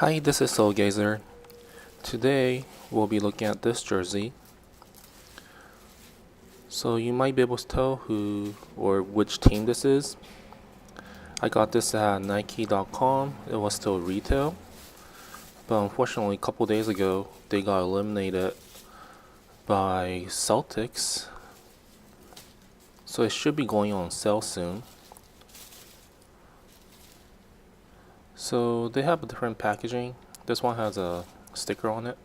Hi, this is Soul Gazer. Today we'll be looking at this jersey. So you might be able to tell who or which team this is. I got this at Nike.com. It was still retail, but unfortunately, a couple days ago they got eliminated by Celtics. So it should be going on sale soon. So they have a different packaging. This one has a sticker on it.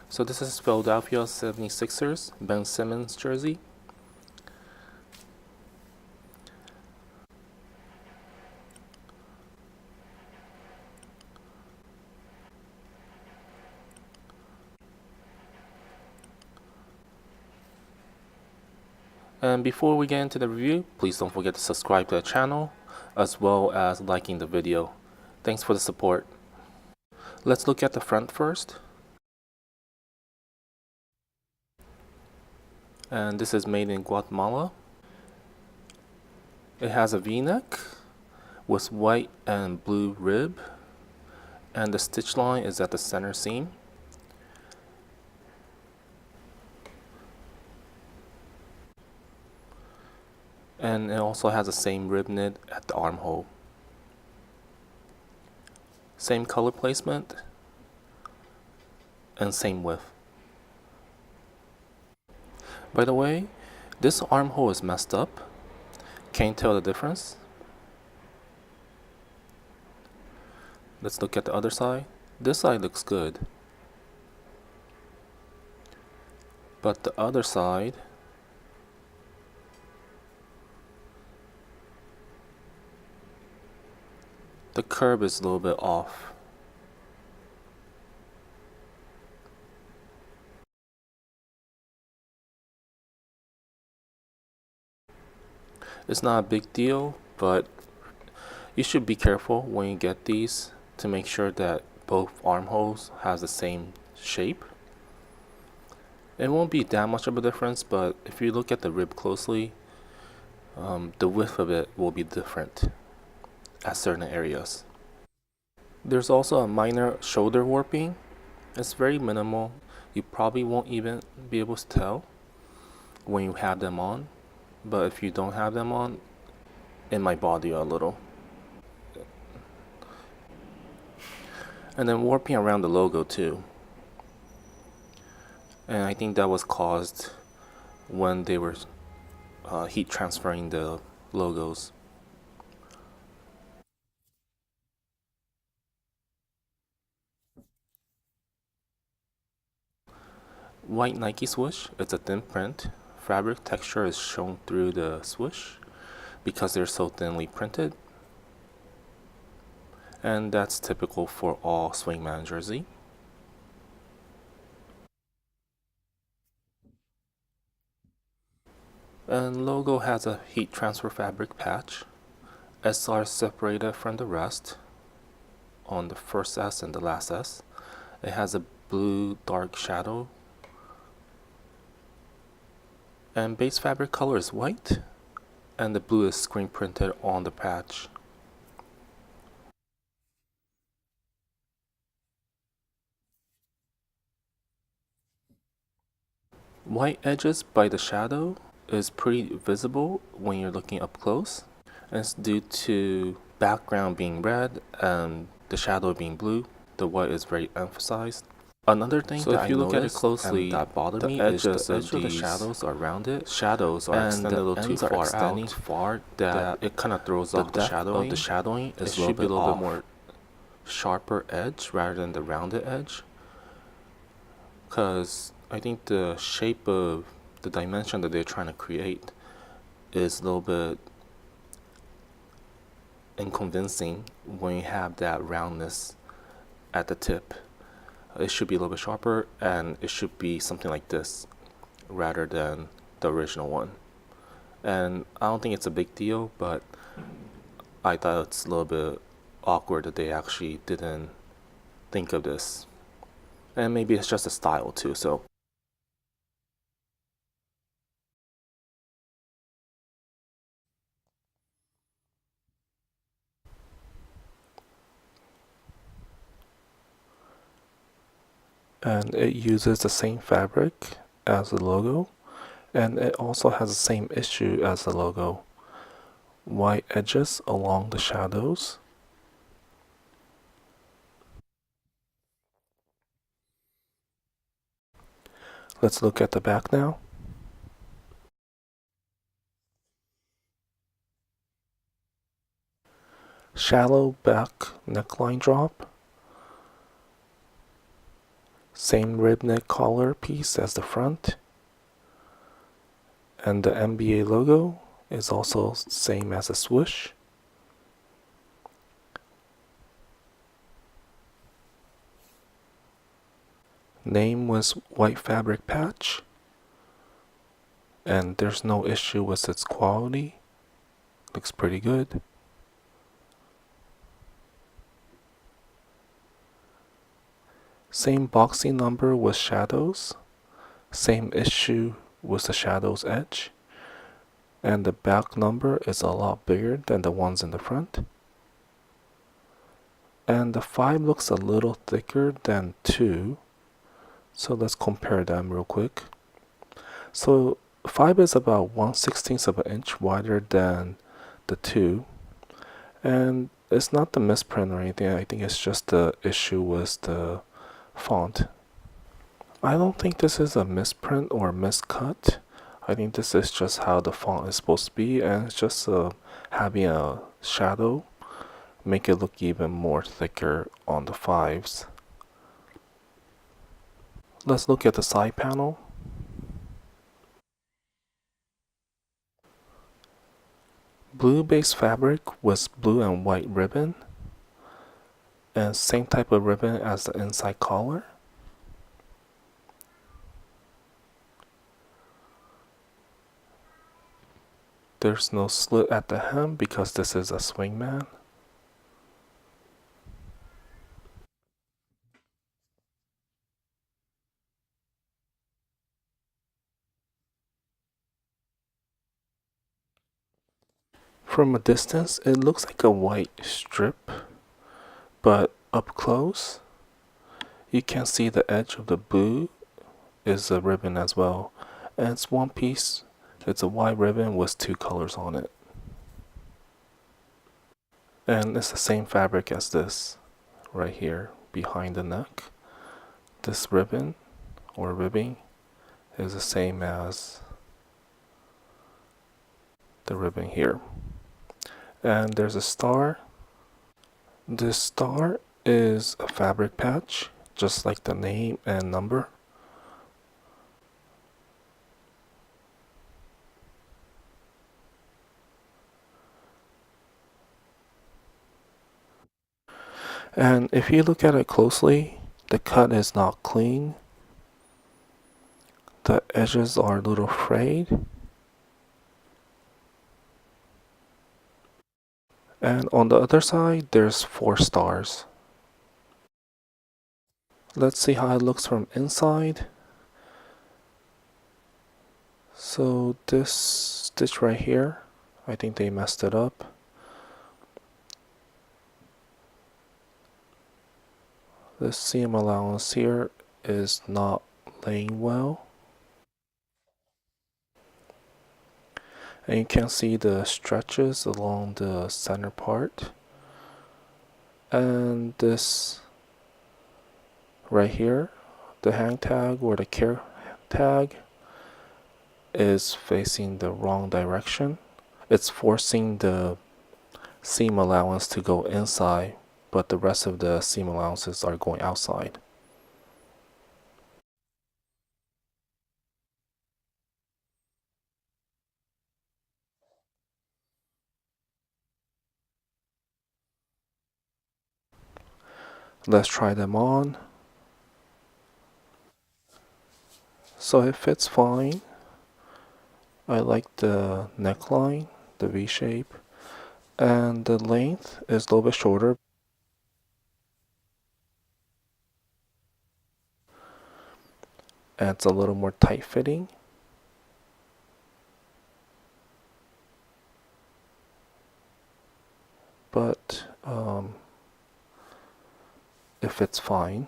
So this is Philadelphia 76ers, Ben Simmons jersey. And before we get into the review, please don't forget to subscribe to the channel, as well as liking the video. Thanks for the support. Let's look at the front first. And this is made in Guatemala. It has a V-neck with white and blue rib, and the stitch line is at the center seam. And it also has the same rib knit at the armhole. Same color placement and same width. By the way, this armhole is messed up. Can't tell the difference. Let's look at the other side. This side looks good, but the other side, the curve is a little bit off. It's not a big deal, but you should be careful when you get these to make sure that both armholes has the same shape. It won't be that much of a difference, but if you look at the rib closely, the width of it will be different at certain areas. There's also a minor shoulder warping. It's very minimal. You probably won't even be able to tell when you have them on, but if you don't have them on, it might bother you a little. And then warping around the logo too. And I think that was caused when they were heat transferring the logos. White Nike swoosh, it's a thin print. Fabric texture is shown through the swoosh because they're so thinly printed. And that's typical for all Swingman jersey. And logo has a heat transfer fabric patch. SR separated from the rest on the first S and the last S. It has a blue dark shadow. And base fabric color is white, and the blue is screen printed on the patch. White edges by the shadow is pretty visible when you're looking up close, and it's due to background being red and the shadow being blue. The white is very emphasized. Another thing that if you look at it closely, that bothers me is the edge of the shadows are rounded. Shadows are extended a little too far that it kind of throws off the shadowing. The shadowing is a little bit more sharper edge rather than the rounded edge. Because I think the shape of the dimension that they're trying to create is a little bit inconvincing when you have that roundness at the tip. It should be a little bit sharper, and it should be something like this rather than the original one. And I don't think it's a big deal, but I thought it's a little bit awkward that they actually didn't think of this. And maybe it's just a style too, so. and it uses the same fabric as the logo, and it also has the same issue as the logo. White edges along the shadows. Let's look at the back now. Shallow back neckline drop. Same rib neck collar piece as the front. And the NBA logo is also same as a swoosh. Name was white fabric patch, and there's no issue with its quality. Looks pretty good. Same boxing number with shadows. Same issue with the shadows edge. And the back number is a lot bigger than the ones in the front. And the 5 looks a little thicker than 2. So let's compare them real quick. So 5 is about 1/16 of an inch wider than the 2. And it's not the misprint or anything. I think it's just the issue with the font. I don't think this is a misprint or miscut. I think this is just how the font is supposed to be, and it's just having a shadow make it look even more thicker on the 5s. Let's look at the side panel. Blue base fabric with blue and white ribbon, and same type of ribbon as the inside collar. There's no slit at the hem because this is a Swingman. From a distance, it looks like a white strip, but up close, you can see the edge of the blue is a ribbon as well. And it's one piece. It's a white ribbon with 2 colors on it. And it's the same fabric as this right here behind the neck. This ribbon or ribbing is the same as the ribbon here. And there's a star. This star is a fabric patch, just like the name and number. And if you look at it closely, the cut is not clean. The edges are a little frayed. And on the other side, there's 4 stars. Let's see how it looks from inside. So this stitch right here, I think they messed it up. This seam allowance here is not laying well. And you can see the stretches along the center part. And this right here, the hang tag or the care tag is facing the wrong direction. It's forcing the seam allowance to go inside, but the rest of the seam allowances are going outside. Let's try them on. So it fits fine. I like the neckline, the V shape, and the length is a little bit shorter. And it's a little more tight fitting. But it fits fine.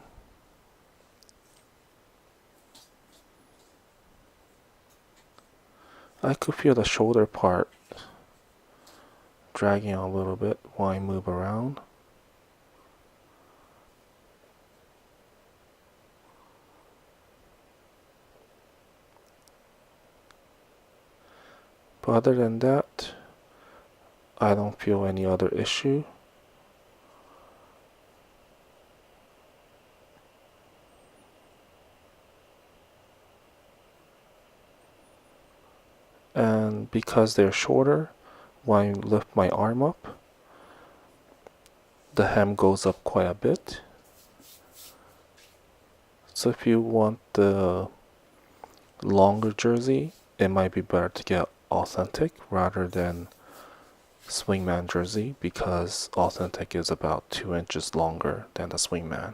I could feel the shoulder part dragging a little bit while I move around. But other than that, I don't feel any other issue. And because they're shorter, when I lift my arm up, the hem goes up quite a bit. So if you want the longer jersey, it might be better to get Authentic rather than Swingman jersey, because Authentic is about 2 inches longer than the Swingman.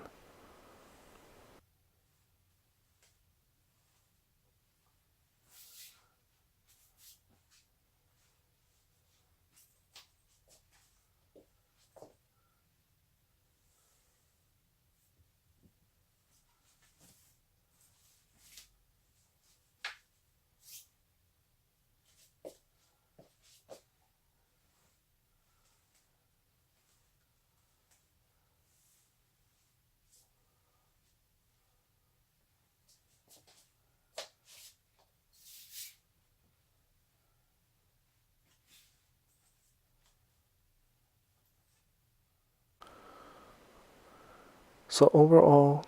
So overall,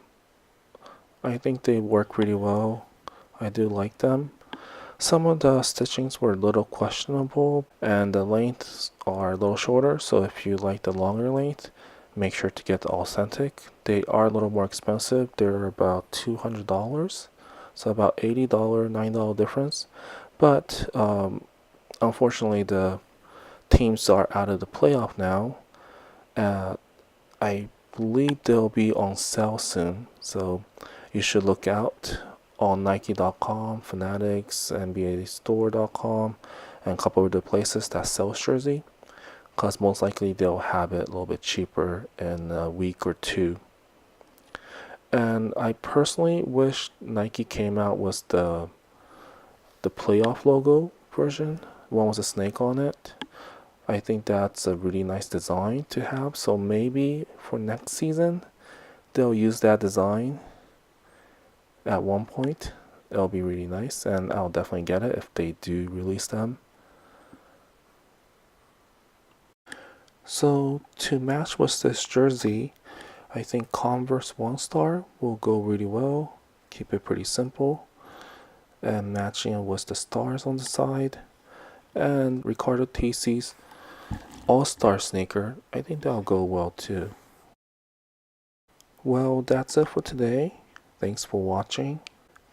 I think they work really well. I do like them. Some of the stitchings were a little questionable, and the lengths are a little shorter, so if you like the longer length, make sure to get the Authentic. They are a little more expensive. They're about $200, so about $80, $9 difference. But unfortunately, the teams are out of the playoff now. I believe they'll be on sale soon, so you should look out on Nike.com, Fanatics, NBAstore.com, and a couple of other places that sell jersey, because most likely they'll have it a little bit cheaper in a week or two. And I personally wish Nike came out with the playoff logo version, one with a snake on it. I think that's a really nice design to have, so maybe for next season they'll use that design at one point. It'll be really nice, and I'll definitely get it if they do release them. So to match with this jersey, I think Converse 1 Star will go really well. Keep it pretty simple, and matching it with the stars on the side. And Ricardo Tisci's All-Star sneaker, I think that'll go well too. Well, that's it for today. Thanks for watching.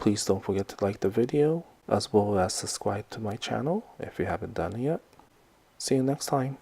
Please don't forget to like the video, as well as subscribe to my channel if you haven't done it yet. See you next time.